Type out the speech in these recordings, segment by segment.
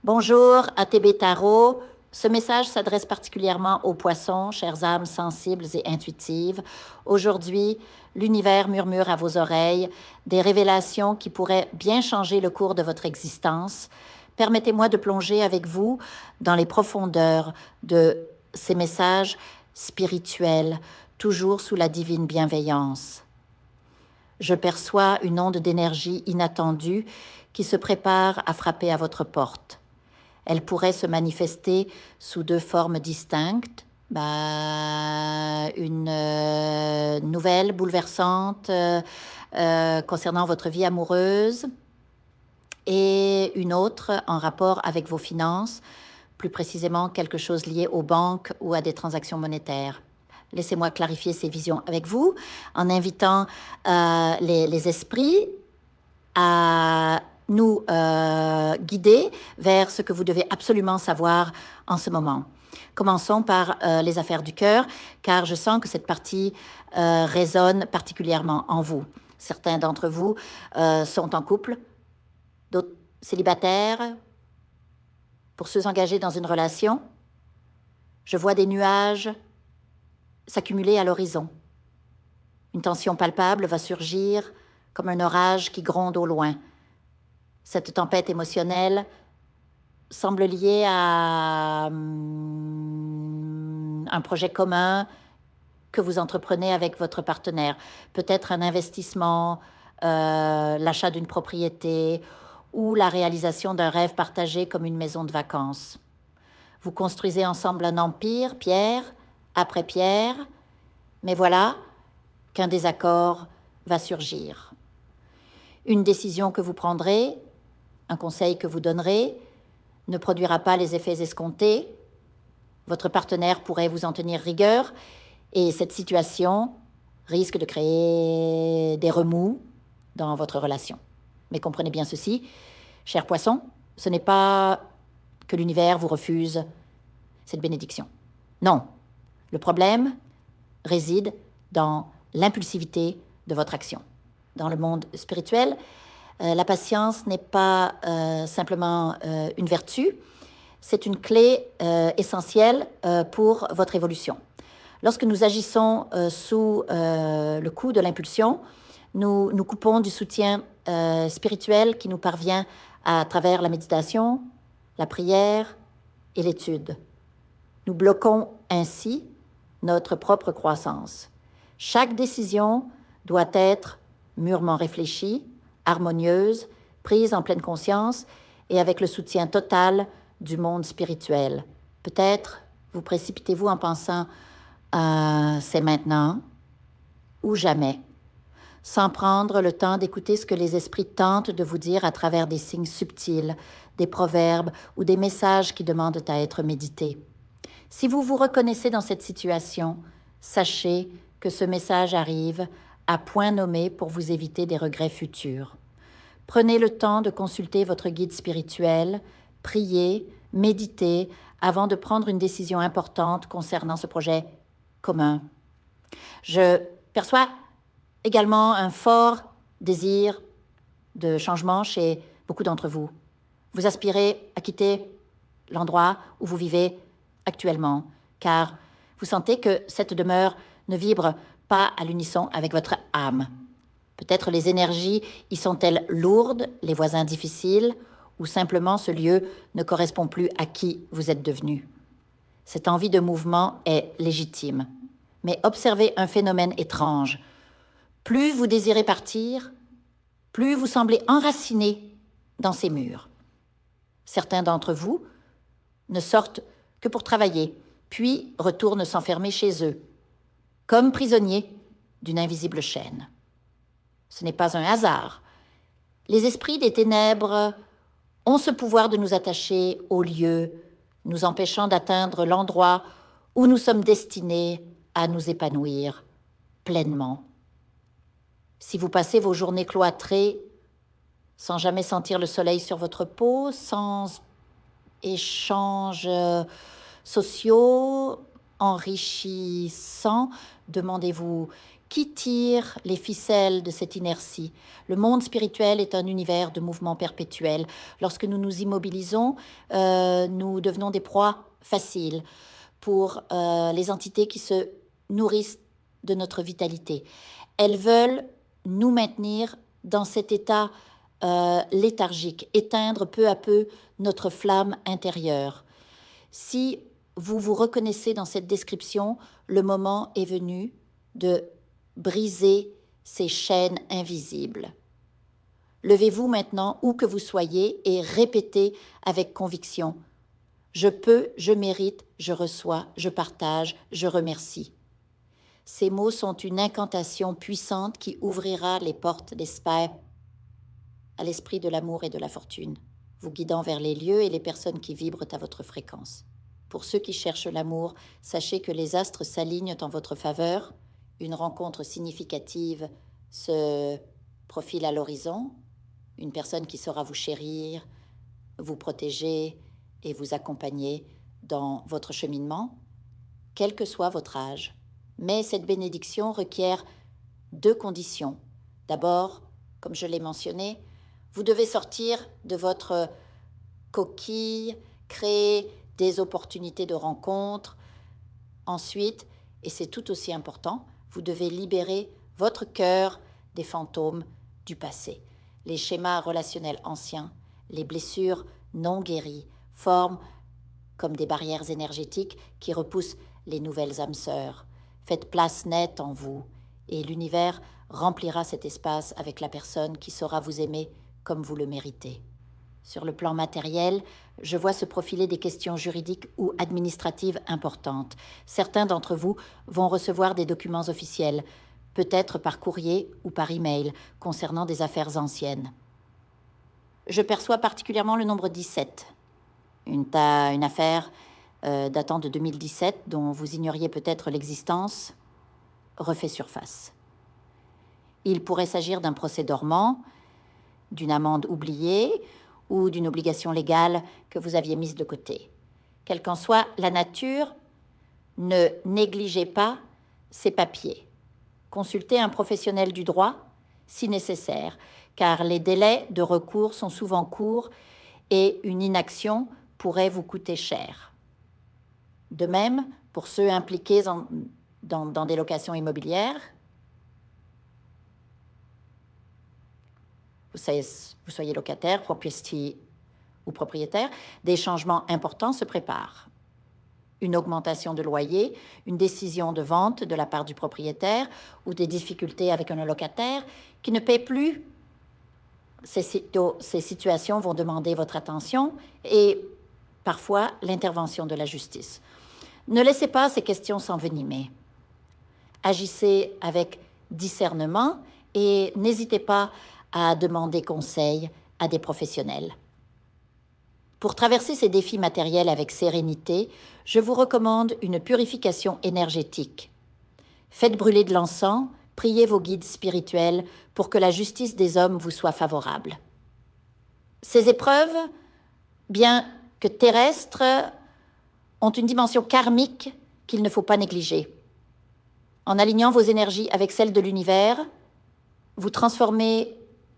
Bonjour, ATB Tarot. Ce message s'adresse particulièrement aux poissons, chères âmes sensibles et intuitives. Aujourd'hui, l'univers murmure à vos oreilles des révélations qui pourraient bien changer le cours de votre existence. Permettez-moi de plonger avec vous dans les profondeurs de ces messages spirituels, toujours sous la divine bienveillance. Je perçois une onde d'énergie inattendue qui se prépare à frapper à votre porte. Elle pourrait se manifester sous deux formes distinctes. Une nouvelle bouleversante concernant votre vie amoureuse et une autre en rapport avec vos finances, plus précisément quelque chose lié aux banques ou à des transactions monétaires. Laissez-moi clarifier ces visions avec vous en invitant les esprits à nous guider vers ce que vous devez absolument savoir en ce moment. Commençons par les affaires du cœur, car je sens que cette partie résonne particulièrement en vous. Certains d'entre vous sont en couple, d'autres célibataires. Pour ceux engagés dans une relation, je vois des nuages s'accumuler à l'horizon. Une tension palpable va surgir comme un orage qui gronde au loin. Cette tempête émotionnelle semble liée à un projet commun que vous entreprenez avec votre partenaire. Peut-être un investissement, l'achat d'une propriété ou la réalisation d'un rêve partagé comme une maison de vacances. Vous construisez ensemble un empire, pierre après pierre, mais voilà qu'un désaccord va surgir. Une décision que vous prendrez, un conseil que vous donnerez, ne produira pas les effets escomptés. Votre partenaire pourrait vous en tenir rigueur et cette situation risque de créer des remous dans votre relation. Mais comprenez bien ceci, chers poissons, ce n'est pas que l'univers vous refuse cette bénédiction. Non, le problème réside dans l'impulsivité de votre action. Dans le monde spirituel, la patience n'est pas simplement une vertu, c'est une clé essentielle pour votre évolution. Lorsque nous agissons sous le coup de l'impulsion, nous coupons du soutien spirituel qui nous parvient à travers la méditation, la prière et l'étude. Nous bloquons ainsi notre propre croissance. Chaque décision doit être mûrement réfléchie, harmonieuse, prise en pleine conscience et avec le soutien total du monde spirituel. Peut-être vous précipitez-vous en pensant c'est maintenant ou jamais, sans prendre le temps d'écouter ce que les esprits tentent de vous dire à travers des signes subtils, des proverbes ou des messages qui demandent à être médités. Si vous vous reconnaissez dans cette situation, sachez que ce message arrive à point nommé pour vous éviter des regrets futurs. Prenez le temps de consulter votre guide spirituel, priez, méditez avant de prendre une décision importante concernant ce projet commun. Je perçois également un fort désir de changement chez beaucoup d'entre vous. Vous aspirez à quitter l'endroit où vous vivez actuellement, car vous sentez que cette demeure ne vibre pas à l'unisson avec votre âme. Peut-être les énergies y sont-elles lourdes, les voisins difficiles, ou simplement ce lieu ne correspond plus à qui vous êtes devenu. Cette envie de mouvement est légitime. Mais observez un phénomène étrange. Plus vous désirez partir, plus vous semblez enraciné dans ces murs. Certains d'entre vous ne sortent que pour travailler, puis retournent s'enfermer chez eux, comme prisonniers d'une invisible chaîne. Ce n'est pas un hasard. Les esprits des ténèbres ont ce pouvoir de nous attacher au lieu, nous empêchant d'atteindre l'endroit où nous sommes destinés à nous épanouir pleinement. Si vous passez vos journées cloîtrées, sans jamais sentir le soleil sur votre peau, sans échanges sociaux enrichissants, demandez-vous Qui tire les ficelles de cette inertie? Le monde spirituel est un univers de mouvement perpétuel. Lorsque nous nous immobilisons, nous devenons des proies faciles pour les entités qui se nourrissent de notre vitalité. Elles veulent nous maintenir dans cet état léthargique, éteindre peu à peu notre flamme intérieure. Si vous vous reconnaissez dans cette description, le moment est venu de briser ces chaînes invisibles. Levez-vous maintenant, où que vous soyez, et répétez avec conviction. Je peux, je mérite, je reçois, je partage, je remercie. Ces mots sont une incantation puissante qui ouvrira les portes d'espace à l'esprit de l'amour et de la fortune, vous guidant vers les lieux et les personnes qui vibrent à votre fréquence. Pour ceux qui cherchent l'amour, sachez que les astres s'alignent en votre faveur. Une rencontre significative se profile à l'horizon. Une personne qui saura vous chérir, vous protéger et vous accompagner dans votre cheminement, quel que soit votre âge. Mais cette bénédiction requiert 2 conditions. D'abord, comme je l'ai mentionné, vous devez sortir de votre coquille, créer des opportunités de rencontre. Ensuite, et c'est tout aussi important, vous devez libérer votre cœur des fantômes du passé. Les schémas relationnels anciens, les blessures non guéries forment comme des barrières énergétiques qui repoussent les nouvelles âmes sœurs. Faites place nette en vous et l'univers remplira cet espace avec la personne qui saura vous aimer comme vous le méritez. Sur le plan matériel, je vois se profiler des questions juridiques ou administratives importantes. Certains d'entre vous vont recevoir des documents officiels, peut-être par courrier ou par email, concernant des affaires anciennes. Je perçois particulièrement le nombre 17, une affaire datant de 2017 dont vous ignoriez peut-être l'existence, refait surface. Il pourrait s'agir d'un procès dormant, d'une amende oubliée ou d'une obligation légale que vous aviez mise de côté. Quelle qu'en soit la nature, ne négligez pas ces papiers. Consultez un professionnel du droit si nécessaire, car les délais de recours sont souvent courts et une inaction pourrait vous coûter cher. De même, pour ceux impliqués dans des locations immobilières, vous soyez locataire, propriétaire ou propriétaire, des changements importants se préparent. Une augmentation de loyer, une décision de vente de la part du propriétaire ou des difficultés avec un locataire qui ne paie plus. Ces situations vont demander votre attention et parfois l'intervention de la justice. Ne laissez pas ces questions s'envenimer. Agissez avec discernement et n'hésitez pas à demander conseil à des professionnels. Pour traverser ces défis matériels avec sérénité, je vous recommande une purification énergétique. Faites brûler de l'encens, priez vos guides spirituels pour que la justice des hommes vous soit favorable. Ces épreuves, bien que terrestres, ont une dimension karmique qu'il ne faut pas négliger. En alignant vos énergies avec celles de l'univers, vous transformez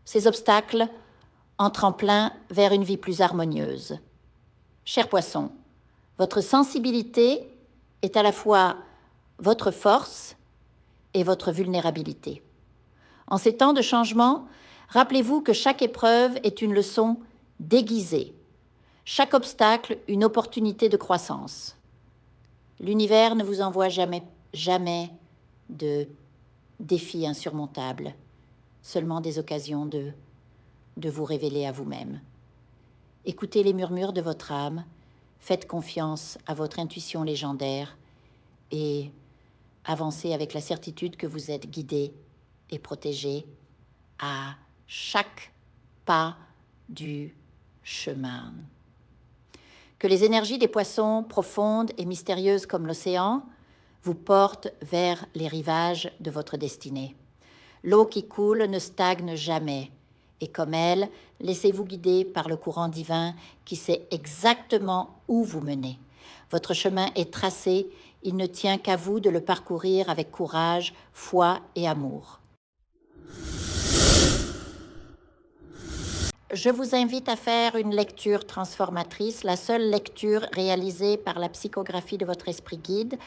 ces obstacles en tremplin vers une vie plus harmonieuse. Cher poisson, votre sensibilité est à la fois votre force et votre vulnérabilité. En ces temps de changement, rappelez-vous que chaque épreuve est une leçon déguisée, chaque obstacle une opportunité de croissance. L'univers ne vous envoie jamais de défis insurmontables, seulement des occasions de vous révéler à vous-même. Écoutez les murmures de votre âme, faites confiance à votre intuition légendaire et avancez avec la certitude que vous êtes guidé et protégé à chaque pas du chemin. Que les énergies des poissons profondes et mystérieuses comme l'océan vous portent vers les rivages de votre destinée. L'eau qui coule ne stagne jamais, et comme elle, laissez-vous guider par le courant divin qui sait exactement où vous mener. Votre chemin est tracé Il ne tient qu'à vous de le parcourir avec courage, foi et amour. Je vous invite à faire une lecture transformatrice, la seule lecture réalisée par la psychographie de votre esprit guide,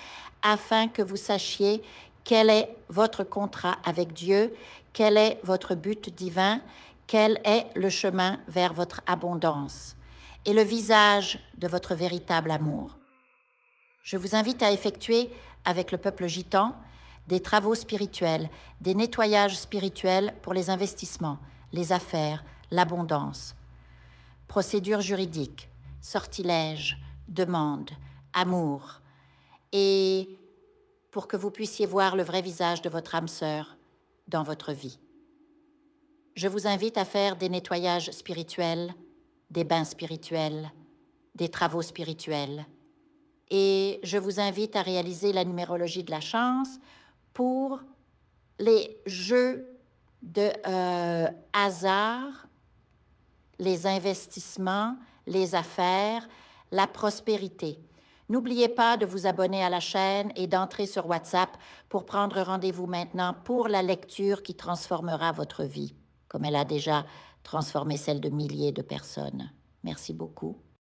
afin que vous sachiez quel est votre contrat avec Dieu, quel est votre but divin, quel est le chemin vers votre abondance et le visage de votre véritable amour. Je vous invite à effectuer avec le peuple gitan des travaux spirituels, des nettoyages spirituels pour les investissements, les affaires, l'abondance. Procédures juridiques, sortilèges, demandes, amour. Et pour que vous puissiez voir le vrai visage de votre âme sœur dans votre vie. Je vous invite à faire des nettoyages spirituels, des bains spirituels, des travaux spirituels. Et je vous invite à réaliser la numérologie de la chance pour les jeux de hasard, les investissements, les affaires, la prospérité. N'oubliez pas de vous abonner à la chaîne et d'entrer sur WhatsApp pour prendre rendez-vous maintenant pour la lecture qui transformera votre vie, comme elle a déjà transformé celle de milliers de personnes. Merci beaucoup.